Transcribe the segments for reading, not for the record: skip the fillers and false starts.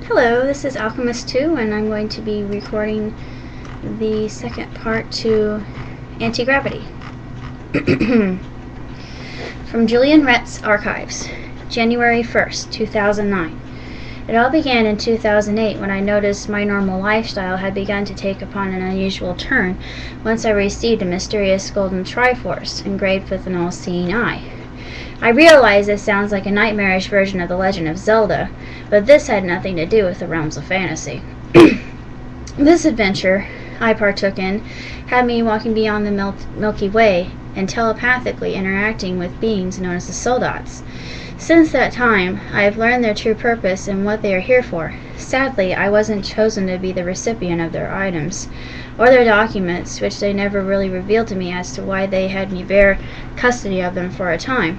Hello, this is Alchemist 2, and I'm going to be recording the second part to Anti-Gravity. From Julian Rhett's archives, January 1st, 2009. It all began in 2008 when I noticed my normal lifestyle had begun to take upon an unusual turn once I received a mysterious golden Triforce engraved with an all-seeing eye. I realize this sounds like a nightmarish version of the Legend of Zelda, but this had nothing to do with the realms of fantasy. This adventure I partook in had me walking beyond the Milky Way and telepathically interacting with beings known as the Soldats. Since that time, I have learned their true purpose and what they are here for. Sadly, I wasn't chosen to be the recipient of their items, or their documents, which they never really revealed to me as to why they had me bear custody of them for a time.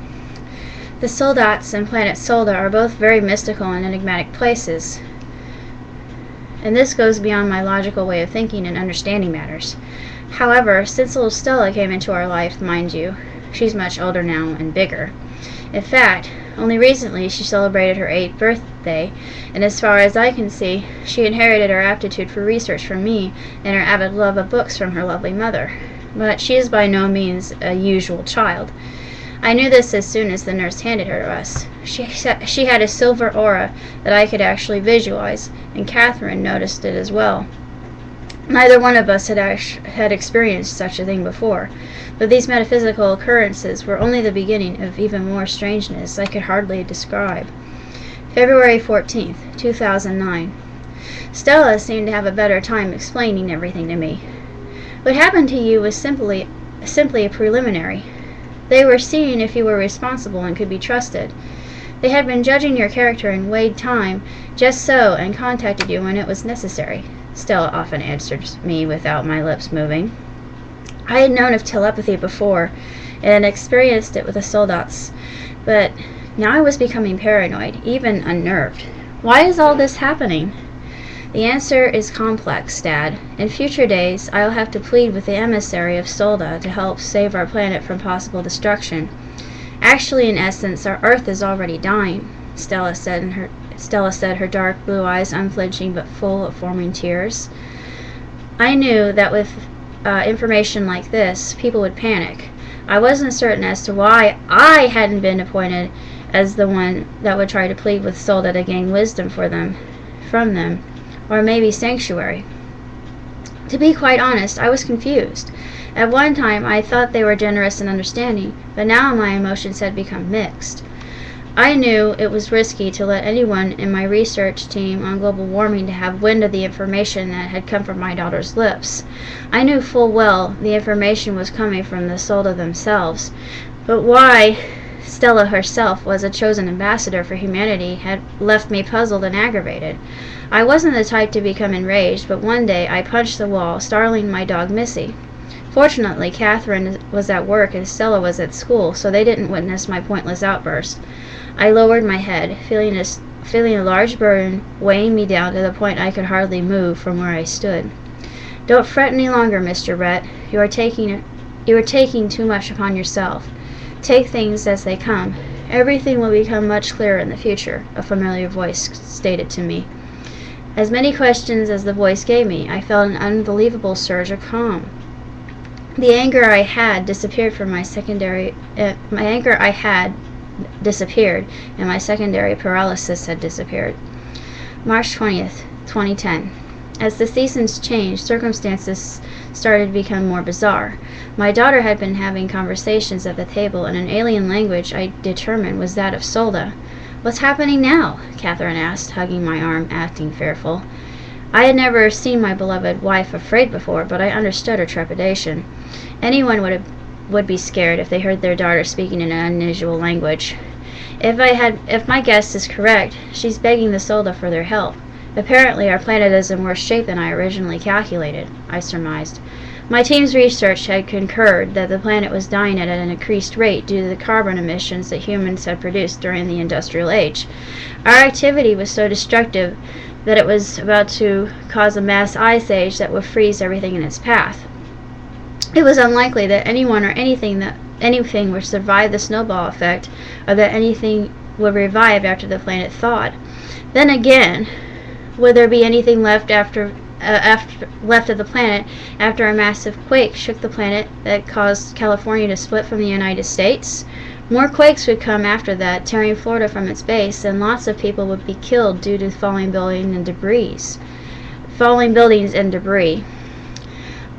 The Soldats and planet Solda are both very mystical and enigmatic places, and this goes beyond my logical way of thinking and understanding matters. However, since little Stella came into our life, mind you, she's much older now and bigger. In fact, only recently she celebrated her 8th birthday, and as far as I can see, she inherited her aptitude for research from me and her avid love of books from her lovely mother. But she is by no means a usual child. I knew this as soon as the nurse handed her to us. She had a silver aura that I could actually visualize, and Catherine noticed it as well. Neither one of us had experienced such a thing before, but these metaphysical occurrences were only the beginning of even more strangeness I could hardly describe. February 14th, 2009. Stella seemed to have a better time explaining everything to me. What happened to you was simply a preliminary. They were seeing if you were responsible and could be trusted. They had been judging your character and weighed time just so and contacted you when it was necessary. Stella often answered me without my lips moving. I had known of telepathy before and experienced it with the Soldats, but now I was becoming paranoid, even unnerved. Why is all this happening? The answer is complex, Dad. In future days, I'll have to plead with the emissary of Solda to help save our planet from possible destruction. Actually, in essence, our Earth is already dying, Stella said, her dark blue eyes unflinching but full of forming tears. I knew that with information like this, people would panic. I wasn't certain as to why I hadn't been appointed as the one that would try to plead with Solda to gain wisdom from them, or maybe sanctuary. To be quite honest, I was confused. At one time, I thought they were generous and understanding, but now my emotions had become mixed. I knew it was risky to let anyone in my research team on global warming to have wind of the information that had come from my daughter's lips. I knew full well the information was coming from the Solda themselves, but why Stella herself was a chosen ambassador for humanity had left me puzzled and aggravated. I wasn't the type to become enraged, but one day I punched the wall, startling my dog Missy. Fortunately, Catherine was at work and Stella was at school, so they didn't witness my pointless outburst. I lowered my head, feeling a large burden weighing me down to the point I could hardly move from where I stood. Don't fret any longer, Mr. Rhett. You are taking too much upon yourself. Take things as they come. Everything will become much clearer in the future, a familiar voice stated to me. As many questions as the voice gave me, I felt an unbelievable surge of calm. The anger I had disappeared and my secondary paralysis had disappeared. March 20th, 2010. As the seasons changed, circumstances started to become more bizarre. My daughter had been having conversations at the table in an alien language I determined was that of Solda. What's happening now? Catherine asked, hugging my arm, acting fearful. I had never seen my beloved wife afraid before, but I understood her trepidation. Anyone would be scared if they heard their daughter speaking in an unusual language. If my guess is correct, she's begging the Solda for their help. Apparently, our planet is in worse shape than I originally calculated, I surmised. My team's research had concurred that the planet was dying at an increased rate due to the carbon emissions that humans had produced during the Industrial Age. Our activity was so destructive that it was about to cause a mass ice age that would freeze everything in its path. It was unlikely that anyone or anything would survive the snowball effect, or that anything would revive after the planet thawed. Then again, Would there be anything left left of the planet after a massive quake shook the planet that caused California to split from the United States? More quakes would come after that, tearing Florida from its base, and lots of people would be killed due to falling buildings and debris.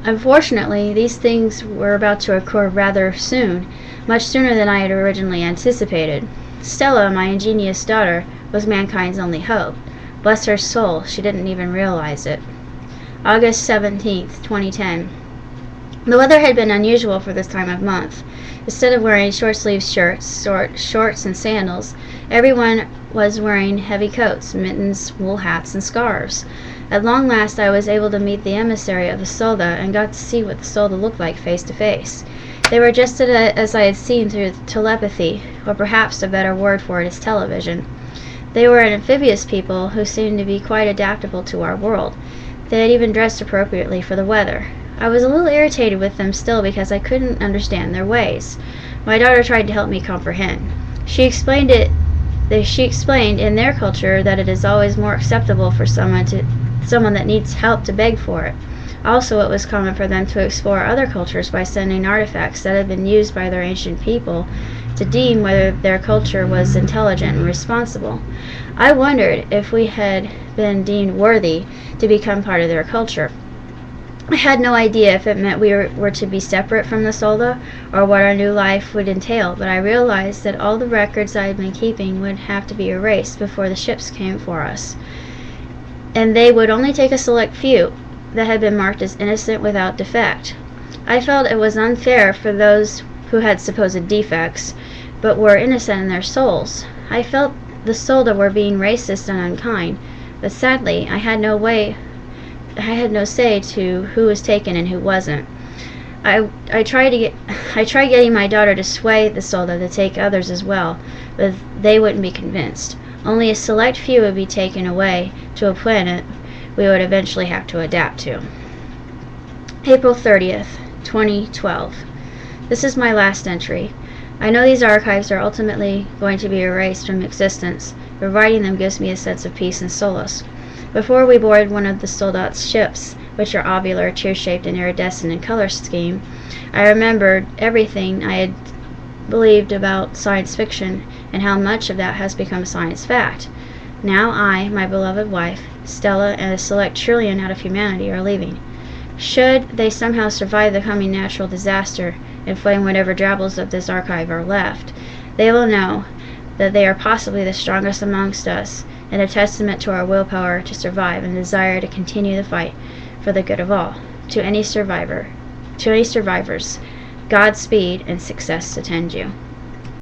Unfortunately, these things were about to occur rather soon, much sooner than I had originally anticipated. Stella, my ingenious daughter, was mankind's only hope. Bless her soul, she didn't even realize it. August 17th, 2010. The weather had been unusual for this time of month. Instead of wearing short-sleeved shorts and sandals, everyone was wearing heavy coats, mittens, wool hats, and scarves. At long last I was able to meet the emissary of the solda and got to see what the solda looked like face to face. They were just as I had seen through telepathy, or perhaps a better word for it is television. They were an amphibious people who seemed to be quite adaptable to our world. They had even dressed appropriately for the weather. I was a little irritated with them still because I couldn't understand their ways. My daughter tried to help me comprehend. She explained in their culture that it is always more acceptable for someone that needs help to beg for it. Also, it was common for them to explore other cultures by sending artifacts that had been used by their ancient people to deem whether their culture was intelligent and responsible. I wondered if we had been deemed worthy to become part of their culture. I had no idea if it meant we were to be separate from the solda or what our new life would entail, but I realized that all the records I had been keeping would have to be erased before the ships came for us, and they would only take a select few that had been marked as innocent without defect. I felt it was unfair for those who had supposed defects, but were innocent in their souls. I felt the solda were being racist and unkind, but sadly I had no say to who was taken and who wasn't. I tried getting my daughter to sway the solda to take others as well, but they wouldn't be convinced. Only a select few would be taken away to a planet we would eventually have to adapt to. April 30th, 2012. This is my last entry. I know these archives are ultimately going to be erased from existence, but writing them gives me a sense of peace and solace. Before we boarded one of the soldat's ships, which are ovular, tear-shaped, and iridescent in color scheme, I remembered everything I had believed about science fiction and how much of that has become science fact. Now I, my beloved wife, Stella, and a select trillion out of humanity are leaving. Should they somehow survive the coming natural disaster and find whatever drabbles of this archive are left, they will know that they are possibly the strongest amongst us, and a testament to our willpower to survive and desire to continue the fight for the good of all. To any survivors, Godspeed and success attend you.